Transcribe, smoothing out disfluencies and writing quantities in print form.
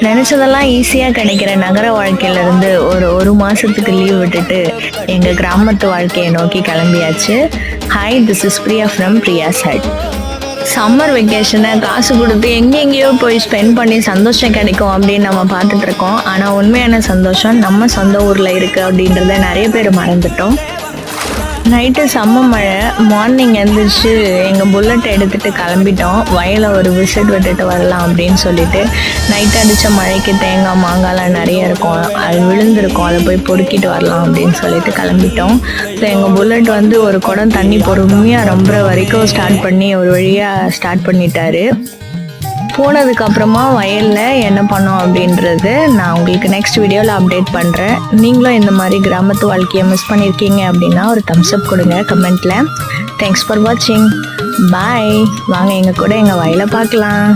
நினச்சதெல்லாம் ஈஸியாக கிடைக்கிற நகர வாழ்க்கையிலேருந்து ஒரு மாதத்துக்கு லீவ் விட்டுட்டு எங்கள் கிராமத்து வாழ்க்கையை நோக்கி கிளம்பியாச்சு. Hi, this is Priya from Priya side. Summer வெக்கேஷனை காசு கொடுத்து எங்கெங்கேயோ போய் ஸ்பெண்ட் பண்ணி சந்தோஷம் கிடைக்கும் அப்படின்னு நம்ம பார்த்துட்டு இருக்கோம். ஆனால் உண்மையான சந்தோஷம் நம்ம சொந்த ஊரில் இருக்குது அப்படின்றத நிறைய பேர் மறந்துட்டோம். நைட்டு செம்ம மழை. மார்னிங் எழுந்திரிச்சு எங்கள் புல்லட் எடுத்துகிட்டு கிளம்பிட்டோம். வயலை ஒரு விசிட் விட்டுட்டு வரலாம் அப்படின்னு சொல்லிட்டு. நைட்டு அடித்த மழைக்கு தேங்காய் மாங்காய்லாம் நிறைய இருக்கும், அது விழுந்திருக்கும், அதை போய் பொறுக்கிட்டு வரலாம் அப்படின்னு சொல்லிட்டு கிளம்பிட்டோம். ஸோ எங்கள் புல்லட் வந்து ஒரு குடம் தண்ணி பொறுமையாக ரொம்ப வரைக்கும் ஸ்டார்ட் பண்ணி ஒரு வழியாக ஸ்டார்ட் பண்ணிட்டாரு. போனதுக்கப்புறமா வயலில் என்ன பண்ணோம் அப்படின்றது நான் உங்களுக்கு நெக்ஸ்ட் வீடியோவில் அப்டேட் பண்ணுறேன். நீங்களும் இந்த மாதிரி கிராமத்து வாழ்க்கையை மிஸ் பண்ணியிருக்கீங்க அப்படின்னா ஒரு தம்ஸ் அப் கொடுங்க கமெண்ட்டில். தேங்க்ஸ் ஃபார் வாட்சிங். பாய். வாங்க எங்கள் கூட எங்கள் வயலை பார்க்கலாம்.